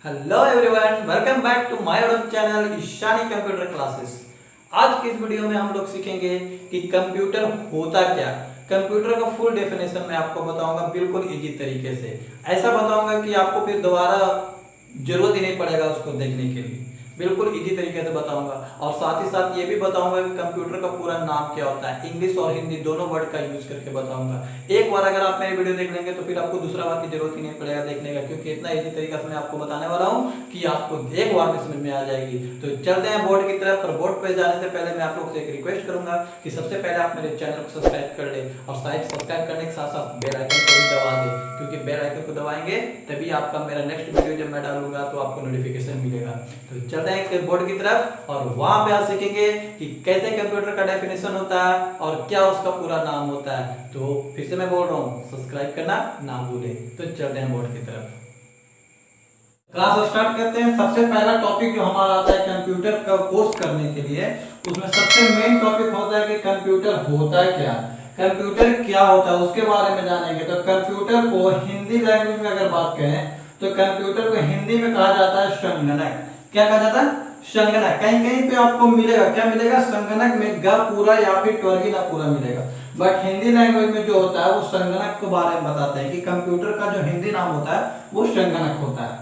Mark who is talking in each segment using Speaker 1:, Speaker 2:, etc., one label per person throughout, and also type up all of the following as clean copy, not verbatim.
Speaker 1: Hello everyone, welcome back to my YouTube channel Ishani computer classes. आज की इस video में हम लोग सीखेंगे कि कंप्यूटर होता क्या। कंप्यूटर का फुल डेफिनेशन मैं आपको बताऊंगा बिल्कुल इजी तरीके से। ऐसा बताऊंगा कि आपको फिर दोबारा जरूरत ही नहीं पड़ेगा उसको देखने के लिए। बिल्कुल इजी तरीके से बताऊंगा और साथ ही साथ ये भी बताऊंगा कि कंप्यूटर का पूरा नाम क्या होता है। इंग्लिश और हिंदी दोनों वर्ड का यूज करके बताऊंगा। एक बार अगर आप मेरी वीडियो देख लेंगे तो फिर आपको दूसरा बार की जरूरत ही नहीं पड़ेगा देखने का, क्योंकि इतना इजी तरीका से मैं आपको बताने वाला हूँ कि आपको एक बार में समझ में आ जाएगी। तो चलते हैं बोर्ड की तरफ। पर बोर्ड पे जाने से पहले मैं आप लोग से एक रिक्वेस्ट करूंगा कि सबसे पहले आप मेरे चैनल को सब्सक्राइब कर ले और साथ सब्सक्राइब करने के साथ साथ बेल आइकन को भी दबा दे, क्योंकि बेल आइकन को दबाएंगे तभी आपका मेरा नेक्स्ट वीडियो जब मैं डालूंगा तो आपको नोटिफिकेशन मिलेगा। तो चलते हैं बोर्ड की तरफ और वहां पे आप सीखेंगे कि कैसे कंप्यूटर का डेफिनेशन होता है और क्या उसका पूरा नाम होता है। तो फिर से मैं बोल रहा हूँ, सब्सक्राइब करना ना भूलें। तो चलते हैं बोर्ड की तरफ, क्लास स्टार्ट करते हैं। सबसे पहला टॉपिक जो हमारा आता है कंप्यूटर का कोर्स करने के लिए, उसमें सबसे मेन टॉपिक होता है कि कंप्यूटर होता है क्या, कंप्यूटर क्या होता है उसके बारे में जानेंगे। तो कंप्यूटर को हिंदी लैंग्वेज में अगर बात करें तो कंप्यूटर को हिंदी में कहा जाता है संगणक। क्या कहा जाता है? संगणक। कहीं कहीं पे आपको मिलेगा, क्या मिलेगा? संगणक में ग पूरा या फिर ट्वर्गी ना पूरा मिलेगा, बट हिंदी लैंग्वेज में जो होता है वो संगणक के बारे में बताते हैं कि कंप्यूटर का जो हिंदी नाम होता है वो संगणक होता है।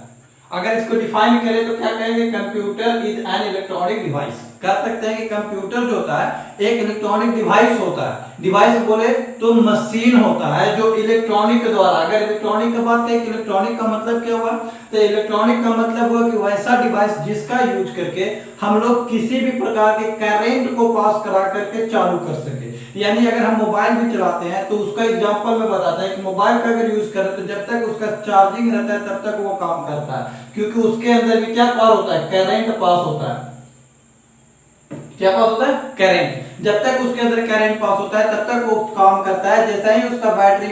Speaker 1: अगर इसको डिफाइन करें तो क्या कहेंगे? Computer is an electronic device. कह सकते हैं कि कंप्यूटर जो होता है एक इलेक्ट्रॉनिक डिवाइस होता है। डिवाइस बोले तो मशीन होता है जो इलेक्ट्रॉनिक के द्वारा, अगर इलेक्ट्रॉनिक की बात करें, इलेक्ट्रॉनिक का मतलब क्या हुआ? तो इलेक्ट्रॉनिक का मतलब हुआ कि वैसा डिवाइस जिसका यूज करके हम लोग किसी भी प्रकार के करंट को पास करा करके चालू कर सके। यानी अगर हम मोबाइल भी चलाते हैं तो उसका एग्जांपल में बताते हैं कि मोबाइल का अगर यूज करें तो जब तक उसका चार्जिंग रहता है तब तक वो काम करता है, क्योंकि उसके अंदर भी क्या पास होता है? करंट पास होता है। क्या पास होता है? करंट। जब तक उसके अंदर करंट पास होता है तब तक वो काम करता है। जैसा ही उसका बैटरी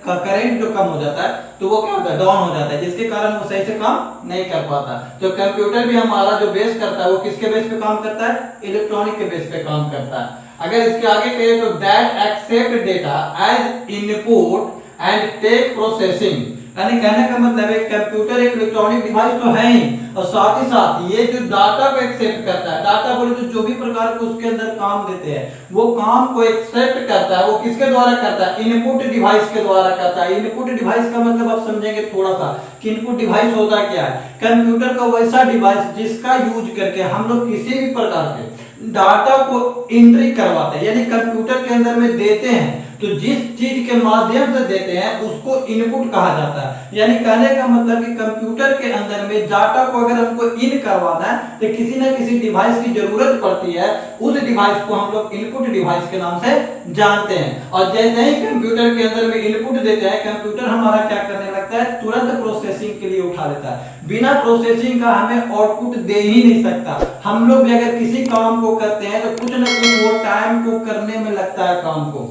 Speaker 1: का करंट जो कम हो जाता है तो वो क्या होता है? डाउन हो जाता है, जिसके कारण वो सही से काम नहीं कर पाता। तो कंप्यूटर भी हमारा जो बेस करता है वो किसके बेस पे काम करता है? इलेक्ट्रॉनिक के बेस पे काम करता है। अगर इसके आगे कहें तो that accept data as input and take processing. यानी कहने का मतलब है कंप्यूटर एक इलेक्ट्रॉनिक डिवाइस तो है ही, और साथ ही साथ ये जो डाटा को एक्सेप्ट करता है, डाटा बोले तो जो भी प्रकार के उसके अंदर काम देते हैं वो काम को एक्सेप्ट करता है। वो किसके द्वारा करता है? इनपुट डिवाइस के द्वारा करता है। इनपुट डिवाइस का मतलब आप समझेंगे थोड़ा सा कि इनपुट डिवाइस होता क्या है। कंप्यूटर का वैसा डिवाइस जिसका यूज करके हम लोग किसी भी प्रकार के डाटा को एंट्री करवाते हैं, यानी कंप्यूटर के अंदर में देते हैं तो जिस चीज के माध्यम से देते हैं उसको इनपुट कहा जाता है। यानी कहने का मतलब कि कंप्यूटर के अंदर में डाटा को अगर हमको इन करवाना है तो किसी न किसी डिवाइस की जरूरत पड़ती है। उस डिवाइस को हम लोग इनपुट डिवाइस के नाम से जानते हैं। और जैसे ही कंप्यूटर के अंदर में इनपुट देते हैं कंप्यूटर हमारा क्या करने लगता है? तुरंत प्रोसेसिंग के लिए उठा लेता है। बिना प्रोसेसिंग का हमें आउटपुट दे ही नहीं सकता। हम लोग भी अगर किसी काम को करते हैं तो कुछ न कुछ वो टाइम को करने में लगता है काम को।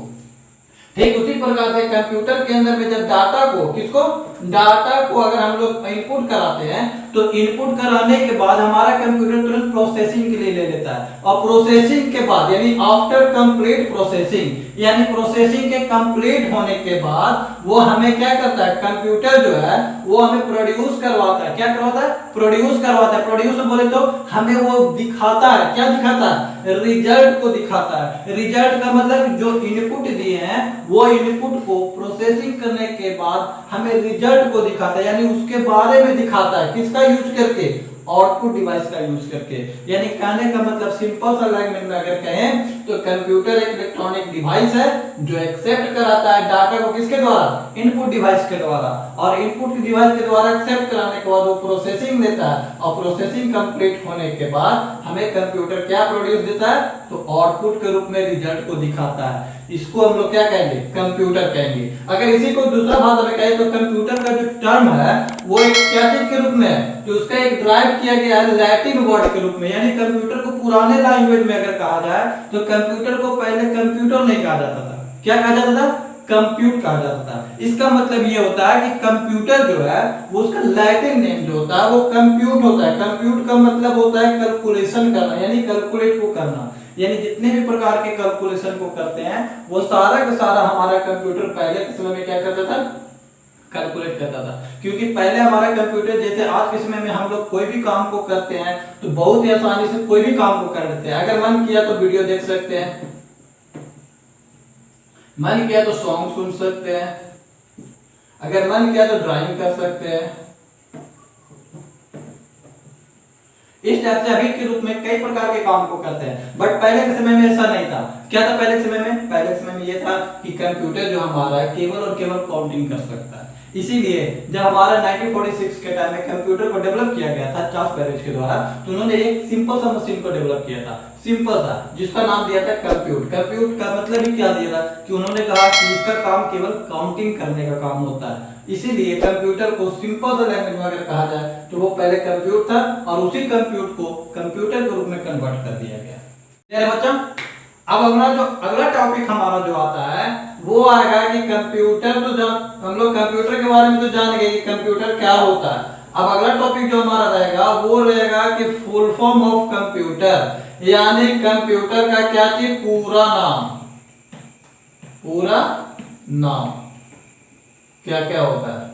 Speaker 1: ठीक उसी प्रकार से कंप्यूटर के अंदर में जब डाटा को डाटा को अगर हम लोग इनपुट कराते हैं तो इनपुट कराने के बाद हमारा कंप्यूटर तुरंत प्रोसेसिंग के लिए ले लेता है। और प्रोसेसिंग के बाद यानी आफ्टर कंप्लीट प्रोसेसिंग, यानी प्रोसेसिंग के कंप्लीट होने के बाद वो हमें क्या करता है? कंप्यूटर जो है वो हमें प्रोड्यूस करवाता है। क्या करवाता है? प्रोड्यूस करवाता है। प्रोड्यूस बोले तो हमें वो दिखाता है। क्या दिखाता है? रिजल्ट को दिखाता है। रिजल्ट का मतलब जो इनपुट दिए हैं वो इनपुट को प्रोसेसिंग करने के बाद हमें रिजल्ट को दिखाता है, यानी उसके बारे में दिखाता है। किसका यूज करके? आउटपुट डिवाइस का यूज करके। यानी कहने का मतलब सिंपल सा लैंग्वेज में अगर कहें तो कंप्यूटर एक इलेक्ट्रॉनिक डिवाइस है जो एक्सेप्ट कराता है डाटा को किसके द्वारा? इनपुट डिवाइस के द्वारा। और इनपुट डिवाइस के द्वारा एक्सेप्ट कराने के बाद वो प्रोसेसिंग देता है और प्रोसेसिंग कंप्लीट होने के बाद हमें कंप्यूटर क्या प्रोड्यूस देता है? तो आउटपुट के रूप में रिजल्ट को दिखाता है। इसको हम लोग क्या कहेंगे? कंप्यूटर कहेंगे। अगर इसी को दूसरा भाषा में कहें तो कंप्यूटर का जो टर्म है वो एक क्या चीज के रूप में है? जो उसका एक ड्राइव किया गया है लैटिन वर्ड के रूप में। यानी कंप्यूटर को पुराने लैंग्वेज में अगर कहा जाए तो कंप्यूटर को पहले कंप्यूटर नहीं कहा जाता था। क्या कहा जाता था? कंप्यूट कहा जाता था। इसका मतलब ये होता है कि कंप्यूटर जो है वो उसका लैटिन नेम जो होता है वो कंप्यूट होता है। कंप्यूट का मतलब होता है कैलकुलेशन करना, यानी कैलकुलेट को करना। यानी जितने भी प्रकार के कैलकुलेशन को करते हैं वो सारा का सारा हमारा कंप्यूटर पहले के समय में क्या करता था? कैलकुलेट करता था। क्योंकि पहले हमारा कंप्यूटर, जैसे आज के समय में हम लोग कोई भी काम को करते हैं तो बहुत ही आसानी से कोई भी काम को कर लेते हैं। अगर मन किया तो वीडियो देख सकते हैं, मन किया तो सॉन्ग सुन सकते हैं, अगर मन किया तो ड्राइंग कर सकते हैं। इस टाइप से अभी के रूप में कई प्रकार के काम को करते हैं। बट पहले के समय में ऐसा नहीं था। क्या था पहले के समय में? पहले के समय में ये था कि कंप्यूटर जो हमारा है केवल और केवल काउंटिंग कर सकता है। इसीलिए जब हमारा 1946 के टाइम में कंप्यूटर को डेवलप किया गया था चार्ल्स बैबेज के द्वारा, तो उन्होंने एक सिंपल सा मशीन को डेवलप किया था, सिंपल सा, जिसका नाम दिया था कंप्यूट। कंप्यूट का मतलब ही क्या दिया था कि उन्होंने कहा कि इसका काम केवल काउंटिंग करने का काम होता है। इसीलिए कंप्यूटर को सिंपल सा लैंग्वेज में अगर कहा जाए तो वो पहले कंप्यूट था और उसी कंप्यूट को कंप्यूटर के रूप में कन्वर्ट कर दिया गया। मेरे बच्चा, अब हमारा जो अगला टॉपिक हमारा जो आता है वो आएगा कि कंप्यूटर, तो हम लोग कंप्यूटर के बारे में तो जान गए कि कंप्यूटर क्या होता है। अब अगला टॉपिक जो हमारा रहेगा वो रहेगा कि फुल फॉर्म ऑफ कंप्यूटर, यानी कंप्यूटर का क्या चीज, पूरा नाम, पूरा नाम क्या क्या होता है।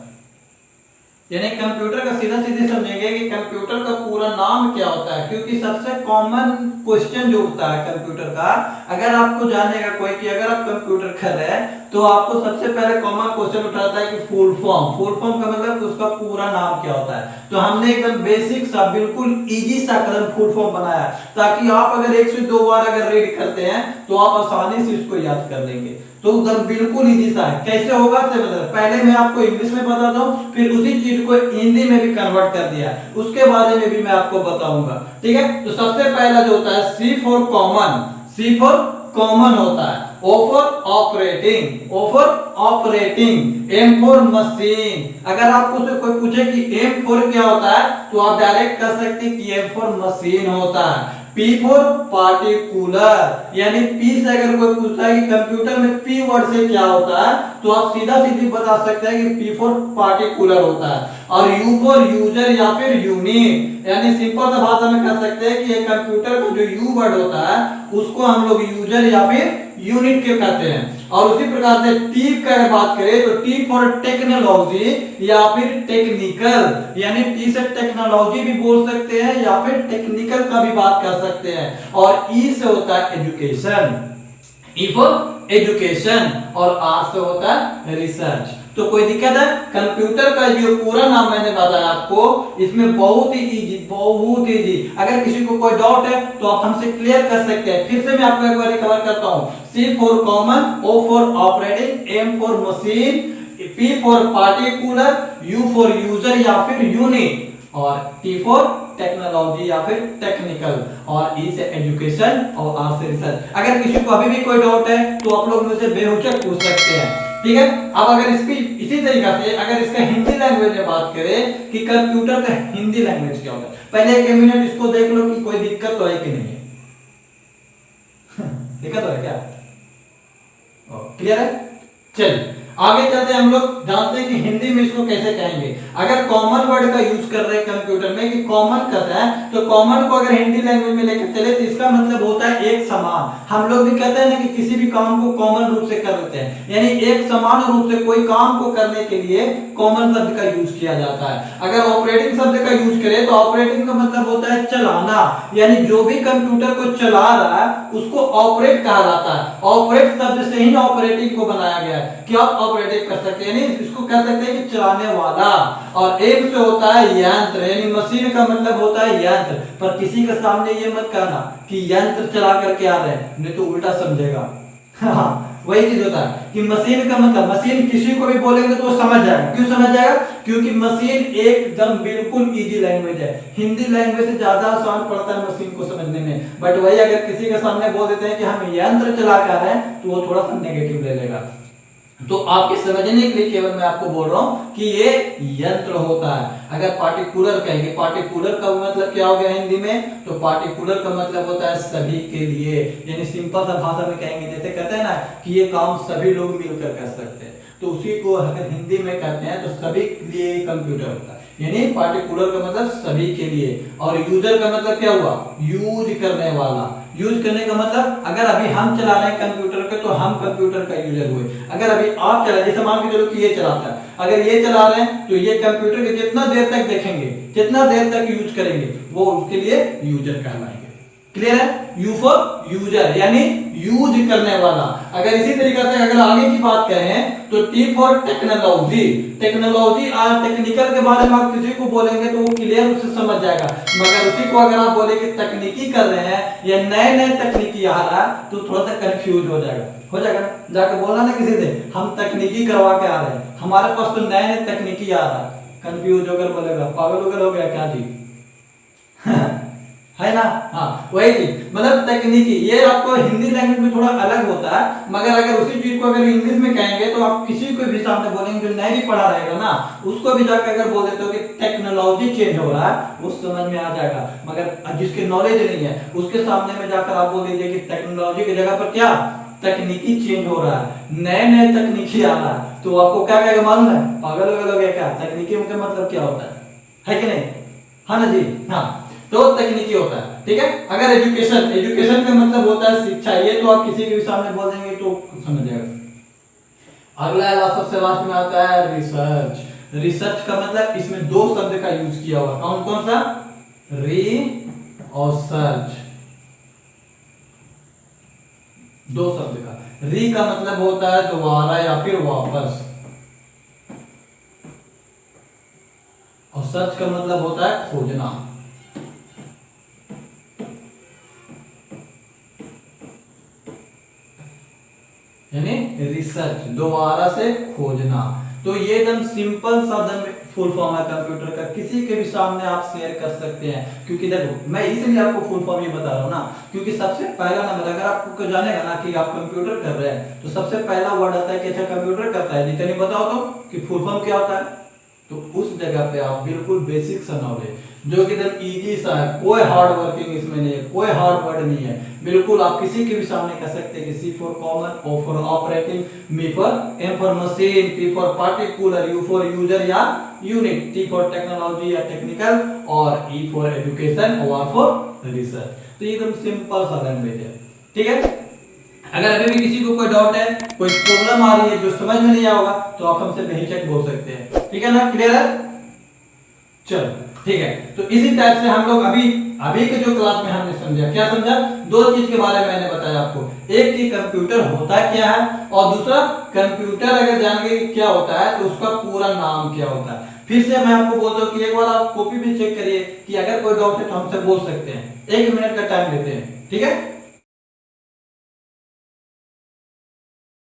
Speaker 1: यानी कंप्यूटर का सीधा सीधे समझेंगे कि कंप्यूटर का पूरा नाम क्या होता है। क्योंकि सबसे कॉमन क्वेश्चन जो उठता है कंप्यूटर का, अगर आपको जानेगा कोई कि अगर आप कंप्यूटर कर रहे हैं तो आपको सबसे पहले कॉमन क्वेश्चन उठाता है कि फुल फॉर्म। फुल फॉर्म का मतलब उसका पूरा नाम क्या होता है। तो हमने एकदम बेसिक सा, बिल्कुल इजी सा कदम फुल फॉर्म बनाया ताकि आप अगर 1 से 2 बार अगर रीड करते हैं तो आप आसानी से इसको याद कर लेंगे। तो एकदम बिल्कुल इजी सा है। कैसे होगा पहले मैं आपको इंग्लिश में बताता हूँ, फिर उसी चीज को हिंदी में भी कन्वर्ट कर दिया, उसके बारे में भी मैं आपको बताऊंगा। ठीक है, तो सबसे पहला जो होता है C for common, C for common होता है। O for operating, O for operating. M for machine. अगर आपको से कोई पूछे कि M फॉर क्या होता है तो आप डायरेक्ट कह सकते हैं कि M फॉर मशीन होता है। P फॉर पार्टिकुलर, यानी P से अगर कोई पूछता है कि कंप्यूटर में P वर्ड से क्या होता है तो आप सीधा सीधी बता सकते हैं कि P फॉर पार्टिकुलर होता है। और U फॉर यूजर या फिर यूनिट, यानी सिंपल सा भाषा में कह सकते हैं कि एक कंप्यूटर का जो U वर्ड होता है उसको हम लोग यूजर या फिर यूनिट के कहते हैं। और उसी प्रकार से T की अगर बात करें तो T फॉर टेक्नोलॉजी या फिर टेक्निकल, यानी T से टेक्नोलॉजी भी बोल सकते हैं या फिर टेक्निकल का भी बात कर सकते हैं। और E से होता है एजुकेशन, E फॉर एजुकेशन, और R से होता है रिसर्च। तो कोई दिक्कत है? कंप्यूटर का जो पूरा नाम मैंने बताया आपको, इसमें बहुत ही इजी, बहुत इजी। अगर किसी को कोई डाउट है तो आप हमसे क्लियर कर सकते हैं। फिर से मैं आपको एक बार कवर करता हूँ। C for common, O for operating, M for machine, P for particular, U for user या फिर यूनिट, और T फॉर टेक्नोलॉजी या फिर टेक्निकल, और E से एजुकेशन और R से रिसर्च। अगर किसी को अभी भी कोई डाउट है तो आप लोग मुझसे बेहिचक पूछ सकते हैं। ठीक है, अब अगर इसकी इसी तरीके से अगर इसका हिंदी लैंग्वेज में बात करें कि कंप्यूटर का हिंदी लैंग्वेज क्या होता है, पहले 1 मिनट इसको देख लो कि कोई दिक्कत तो है कि नहीं है। दिक्कत है क्या? क्लियर है? चलिए आगे चलते हैं। हम लोग जानते हैं कि हिंदी में इसको कैसे कहेंगे। अगर कॉमन वर्ड का यूज कर रहे हैं कंप्यूटर में कि कॉमन कहते हैं, तो कॉमन को अगर हिंदी लैंग्वेज में लेकर चले तो इसका मतलब होता है एक समान। हम लोग भी कहते हैं ना कि किसी भी काम को कॉमन रूप से कर लेते हैं, यानी एक समान रूप से कोई काम को करने के लिए कॉमन शब्द का यूज किया जाता है। अगर ऑपरेटिंग शब्द का यूज करें तो ऑपरेटिंग का मतलब होता है चलाना, यानी जो भी कंप्यूटर को चला रहा है उसको ऑपरेट कहा जाता है। ऑपरेट शब्द से ही ऑपरेटिंग को बनाया गया है कि आप ऑपरेटिव कर सकते हैं, यानी इसको कह सकते हैं कि चलाने वाला। और एक से होता है यंत्र, यानी मशीन का मतलब होता है यंत्र। पर किसी के सामने ये मत कहना कि यंत्र चला करके आ रहे हैं, नहीं तो उल्टा समझेगा। वही चीज होता है कि मशीन का मतलब, मशीन किसी को भी बोलेंगे तो वो समझ जाएगा। क्यों समझ जाएगा? क्योंकि मशीन एकदम बिल्कुल इजी लैंग्वेज है। हिंदी लैंग्वेज से ज्यादा आसान पड़ता है मशीन को समझने में। बट वही अगर किसी के सामने बोल देते हैं कि हम यंत्र चला कर रहे हैं तो वो थोड़ा सा नेगेटिव ले लेगा। तो आपके समझने के लिए केवल मैं आपको बोल रहा हूं कि ये यंत्र होता है। अगर पार्टिकुलर कहेंगे, पार्टिकुलर का मतलब क्या हो गया हिंदी में? तो पार्टिकुलर का मतलब होता है सभी के लिए, यानी सिंपल सा भाषा में कहेंगे, जैसे कहते हैं ना कि ये काम सभी लोग मिलकर कर सकते हैं, तो उसी को अगर हिंदी में कहते हैं तो सभी के लिए कंप्यूटर होता है। यानी पार्टिकुलर का मतलब सभी के लिए। और यूजर का मतलब क्या हुआ? यूज करने वाला। यूज करने का मतलब अगर अभी हम चला रहे हैं कंप्यूटर के तो हम कंप्यूटर का यूजर हुए। अगर अभी आप चला, जैसे मान के चलो कि ये चलाता है, अगर ये चला रहे हैं तो ये कंप्यूटर के जितना देर तक देखेंगे, जितना देर तक यूज करेंगे, वो उसके लिए यूजर कहलाएंगे। क्लियर है? यू फॉर यूजर यानी यूज करने वाला। अगर इसी तरीके से अगर आगे की बात करें तो टी फॉर टेक्नोलॉजी। टेक्नोलॉजी और टेक्निकल के बारे में आप किसी को बोलेंगे तो वो क्लियर उससे समझ जाएगा, मगर उसी को अगर आप बोले कि तकनीकी कर रहे हैं या नए नए तकनीकी आ रहा है तो थोड़ा सा कंफ्यूज हो जाएगा ना। जाके बोलना ना किसी से हम तकनीकी करवा के आ रहे हैं, हमारे पास तो नए नए तकनीकी आ रहा है, कंफ्यूज होकर बोलेगा पागल वगल हो गया क्या जी है ना। हाँ वही चीज, मतलब तकनीकी ये आपको हिंदी लैंग्वेज में थोड़ा अलग होता है, मगर अगर उसी चीज को अगर इंग्लिश में कहेंगे तो आप किसी को भी सामने बोलेंगे जो नहीं भी पढ़ा रहेगा ना, उसको भी जाकर अगर बोल देते हो कि टेक्नोलॉजी चेंज हो रहा है, उस समझ में आ जाएगा। मगर जिसके नॉलेज नहीं है उसके सामने में जाकर आप बोल दीजिए कि टेक्नोलॉजी की जगह पर क्या तकनीकी चेंज हो रहा है, नए नए तकनीकी आ रहा है, तो आपको क्या कहेगा मालूम है? पागल वगल हो गया क्या? तकनीकी का मतलब क्या होता है कि नहीं? हाँ ना जी। हाँ तो तकनीकी होता है, ठीक है। अगर एजुकेशन का मतलब होता है शिक्षा, ये तो आप किसी के भी सामने बोल देंगे तो समझ जाएगा। अगला सबसे लास्ट में आता है रिसर्च। रिसर्च का मतलब इसमें दो शब्द का यूज किया हुआ, कौन कौन सा? री और सर्च, दो शब्द का। री का मतलब होता है दोबारा या फिर वापस, और सर्च का मतलब होता है खोजना। यानी रिसर्च दोबारा से खोजना। तो ये एकदम सिंपल शब्द में फुल फॉर्म है कंप्यूटर का, किसी के भी सामने आप शेयर कर सकते हैं। क्योंकि देखो मैं इसलिए आपको फुल फॉर्म ये बता रहा हूँ ना, क्योंकि सबसे पहला नंबर अगर आपको जानेगा ना कि आप कंप्यूटर कर रहे हैं तो सबसे पहला वर्ड आता है कि अच्छा कंप्यूटर करता है, जितनी बताओ तो कि फुल फॉर्म क्या होता है। तो उस जगह पे आप बिल्कुल बेसिक सा नॉलेज जो कि एकदम इजी सा है, कोई हार्ड वर्किंग इसमें नहीं है, कोई हार्ड वर्ड नहीं है, बिल्कुल आप किसी के भी सामने कह सकते हैं कि C for common, O for operating, M for M for machine, P for particular, U for user या यूनिट, टी फॉर टेक्नोलॉजी या टेक्निकल, और ई फॉर एजुकेशन, और आर फॉर रिसर्च। तो ये एकदम सिंपल सा लैंग्वेज है, ठीक है। अगर अभी भी किसी को कोई डाउट है, कोई प्रॉब्लम आ रही है जो समझ में नहीं आएगा तो आप हमसे बेहिचक बोल सकते हैं, ठीक है ना। क्लियर है? चलो ठीक है। तो इसी टाइप से हम लोग अभी के जो क्लास में हमने समझा, क्या समझा? दो चीज के बारे में मैंने बताया आपको, एक कि कंप्यूटर होता क्या है, और दूसरा कंप्यूटर अगर जानेंगे क्या होता है तो उसका पूरा नाम क्या होता है। फिर से मैं आपको बोलता हूँ कि एक बार आप कॉपी भी चेक करिए कि अगर कोई डाउट है तो हमसे बोल सकते हैं, 1 मिनट का टाइम लेते हैं, ठीक है।